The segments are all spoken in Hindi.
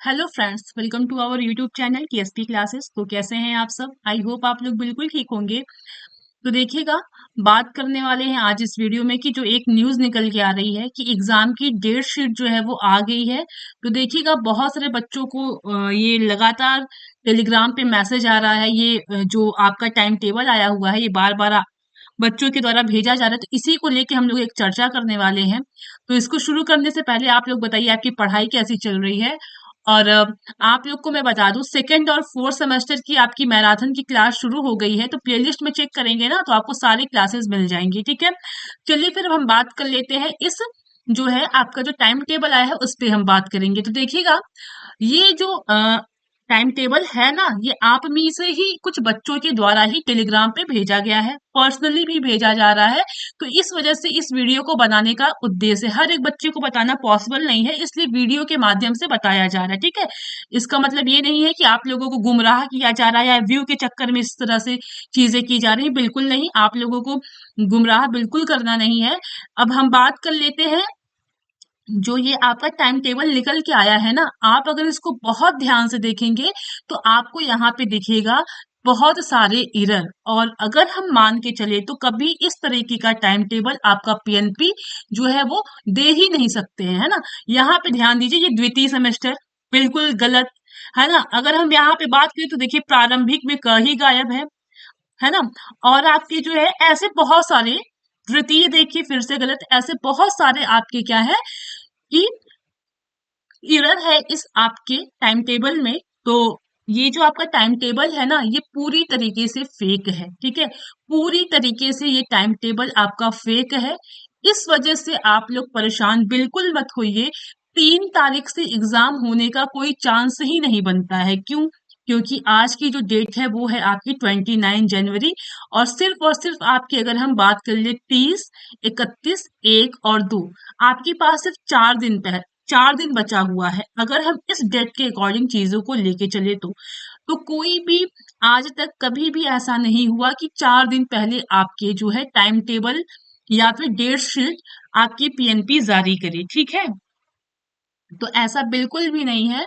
Hello friends, welcome to our YouTube channel TSP classes. तो कैसे हैं आप सब? आई होप आप लोग बिल्कुल ठीक होंगे। तो देखिएगा, बात करने वाले हैं आज इस वीडियो में कि जो एक न्यूज़ निकल के आ रही है कि एग्जाम की डेट शीट जो है वो आ गई है। तो देखिएगा, बहुत सारे बच्चों को ये लगातार टेलीग्राम पे मैसेज आ रहा है। ये जो आपका टाइम टेबल आया हुआ है, ये बार बार बच्चों के द्वारा भेजा जा रहा है। तो इसी को लेके हम लोग एक चर्चा करने वाले हैं। तो इसको शुरू करने से पहले आप लोग बताइए, आपकी पढ़ाई कैसी चल रही है? और आप लोग को मैं बता दूं, सेकंड और फोर्थ सेमेस्टर की आपकी मैराथन की क्लास शुरू हो गई है। तो प्लेलिस्ट में चेक करेंगे ना, तो आपको सारी क्लासेस मिल जाएंगी। ठीक है, चलिए फिर अब हम बात कर लेते हैं इस जो है आपका जो टाइम टेबल आया है उस पे हम बात करेंगे। तो देखिएगा, ये जो टाइम टेबल है ना, ये आप में से ही कुछ बच्चों के द्वारा ही टेलीग्राम पे भेजा गया है, पर्सनली भी भेजा जा रहा है। तो इस वजह से इस वीडियो को बनाने का उद्देश्य हर एक बच्चे को बताना पॉसिबल नहीं है, इसलिए वीडियो के माध्यम से बताया जा रहा है। ठीक है, इसका मतलब ये नहीं है कि आप लोगों को गुमराह किया जा रहा है या व्यू के चक्कर में इस तरह से चीजें की जा रही है। बिल्कुल नहीं, आप लोगों को गुमराह बिल्कुल करना नहीं है। अब हम बात कर लेते हैं, जो ये आपका टाइम टेबल निकल के आया है ना, आप अगर इसको बहुत ध्यान से देखेंगे तो आपको यहाँ पे दिखेगा बहुत सारे एरर। और अगर हम मान के चले तो कभी इस तरीके का टाइम टेबल आपका पीएनपी जो है वो दे ही नहीं सकते हैं, है ना। यहाँ पे ध्यान दीजिए, ये द्वितीय सेमेस्टर बिल्कुल गलत है ना। अगर हम यहाँ पे बात करें तो देखिए, प्रारंभिक में क ही गायब है ना। और आपके जो है ऐसे बहुत सारे, तृतीय देखिए फिर से गलत, ऐसे बहुत सारे आपके क्या है कि एरर है इस आपके टाइम टेबल में। तो ये जो आपका टाइम टेबल है ना, ये पूरी तरीके से फेक है। ठीक है, पूरी तरीके से ये टाइम टेबल आपका फेक है। इस वजह से आप लोग परेशान बिल्कुल मत होइए। 3 तारीख से एग्जाम होने का कोई चांस ही नहीं बनता है। क्यों? क्योंकि आज की जो डेट है वो है आपकी 29 जनवरी। और सिर्फ आपकी अगर हम बात कर ले 30, 31, 1 और 2, आपके पास सिर्फ 4 दिन बचा हुआ है। अगर हम इस डेट के अकॉर्डिंग चीजों को लेके चले तो कोई भी आज तक कभी भी ऐसा नहीं हुआ कि 4 दिन पहले आपके जो है टाइम टेबल या फिर डेट शीट आपकी पीएनपी जारी करे। ठीक है, तो ऐसा बिल्कुल भी नहीं है।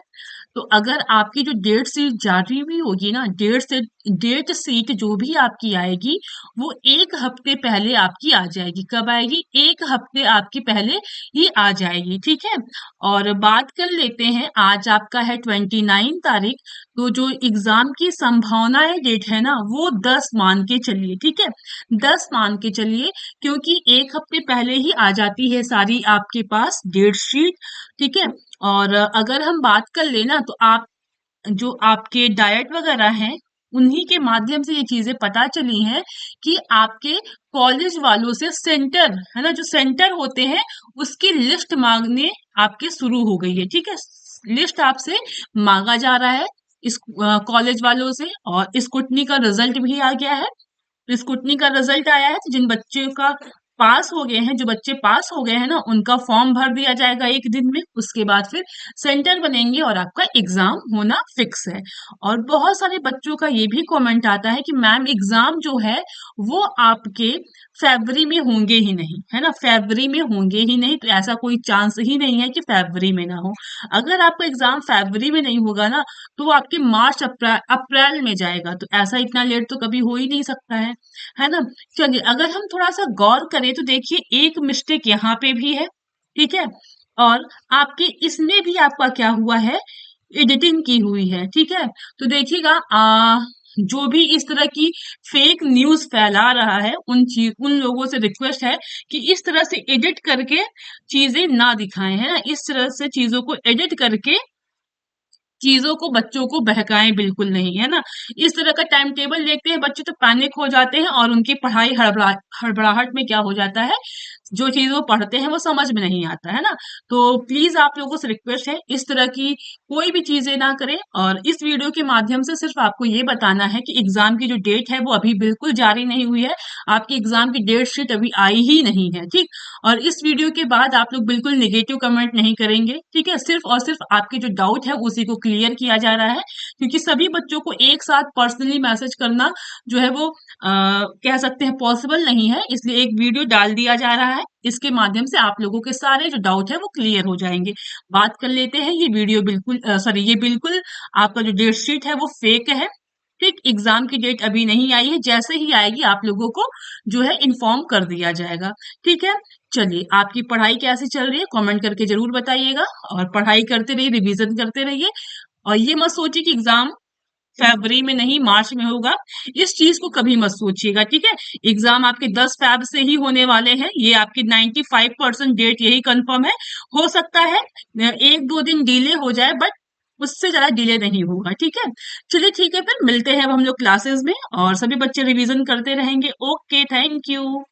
तो अगर आपकी जो डेट शीट जारी भी होगी ना, डेट शीट जो भी आपकी आएगी वो 1 हफ्ते पहले आपकी आ जाएगी। कब आएगी? 1 हफ्ते आपकी पहले ये आ जाएगी। ठीक है, और बात कर लेते हैं, आज आपका है 29 तारीख। तो जो एग्जाम की संभावनाएं डेट है ना, वो 10 मान के चलिए। ठीक है, 10 मान के चलिए, क्योंकि 1 हफ्ते पहले ही आ जाती है सारी आपके पास डेट शीट। ठीक है, और अगर हम बात कर लेना तो आप जो आपके डाइट वगैरह हैं, उन्हीं के माध्यम से ये चीजें पता चली हैं कि आपके कॉलेज वालों से सेंटर है ना, जो सेंटर होते हैं उसकी लिस्ट मांगने आपके शुरू हो गई है। ठीक है, लिस्ट आपसे मांगा जा रहा है इस कॉलेज वालों से। और स्कूटनी का रिजल्ट भी आ गया है। तो स्कूटनी का रिजल्ट आया है, तो जिन बच्चों का पास हो गए हैं, जो बच्चे पास हो गए हैं ना, उनका फॉर्म भर दिया जाएगा 1 दिन में। उसके बाद फिर सेंटर बनेंगे और आपका एग्जाम होना फिक्स है। और बहुत सारे बच्चों का ये भी कमेंट आता है कि मैम एग्जाम जो है वो आपके फरवरी में होंगे ही नहीं, है ना, फरवरी में होंगे ही नहीं। तो ऐसा कोई चांस ही नहीं है कि फरवरी में ना हो। अगर आपका एग्जाम फरवरी में नहीं होगा ना, तो वो आपके मार्च अप्रैल में जाएगा। तो ऐसा इतना लेट तो कभी हो ही नहीं सकता है ना। चलिए, अगर हम थोड़ा सा गौर करें तो देखिए, एक मिस्टेक यहाँ पे भी है। ठीक है, और आपके इसमें भी आपका क्या हुआ है, एडिटिंग की हुई है। ठीक है, तो देखिएगा, जो भी इस तरह की फेक न्यूज फैला रहा है उन लोगों से रिक्वेस्ट है कि इस तरह से एडिट करके चीजें ना दिखाएं, है ना। इस तरह से चीजों को एडिट करके चीजों को, बच्चों को बहकाएं बिल्कुल नहीं, है ना। इस तरह का टाइम टेबल देखते हैं बच्चे तो पैनिक हो जाते हैं और उनकी पढ़ाई हड़बड़ाहट में क्या हो जाता है, जो चीज वो पढ़ते हैं वो समझ में नहीं आता, है ना। तो प्लीज आप लोगों से रिक्वेस्ट है, इस तरह की कोई भी चीजें ना करें। और इस वीडियो के माध्यम से सिर्फ आपको ये बताना है कि एग्जाम की जो डेट है वो अभी बिल्कुल जारी नहीं हुई है। आपकी एग्जाम की डेट शीट अभी आई ही नहीं है। ठीक, और इस वीडियो के बाद आप लोग बिल्कुल नेगेटिव कमेंट नहीं करेंगे। ठीक है, सिर्फ और सिर्फ आपके जो डाउट है उसी को क्लियर किया जा रहा है। क्योंकि सभी बच्चों को एक साथ पर्सनली मैसेज करना जो है वो कह सकते हैं पॉसिबल नहीं है, इसलिए एक वीडियो डाल दिया जा रहा है। है, इसके माध्यम से आप लोगों के सारे जो डाउट है वो क्लियर हो जाएंगे। बात कर लेते हैं, ये वीडियो बिल्कुल सॉरी, ये बिल्कुल आपका जो डेट शीट है वो फेक है। ठीक, एग्जाम की डेट अभी नहीं आई है, जैसे ही आएगी आप लोगों को जो है इन्फॉर्म कर दिया जाएगा। ठीक है, चलिए, आपकी पढ़ाई कैसी चल रही है कमेंट करके जरूर बताइएगा, और पढ़ाई करते रहिए, रिवीजन करते रहिए, और ये मत सोचिए कि एग्जाम फरवरी में नहीं मार्च में होगा, इस चीज को कभी मत सोचिएगा। ठीक है, एग्जाम आपके 10 फेब से ही होने वाले हैं, ये आपकी 95% डेट यही कंफर्म है। हो सकता है 1-2 दिन डिले हो जाए, बट उससे ज्यादा डिले नहीं होगा। ठीक है, चलिए ठीक है, फिर मिलते हैं अब हम लोग क्लासेस में, और सभी बच्चे रिवीजन करते रहेंगे। Okay, thank you.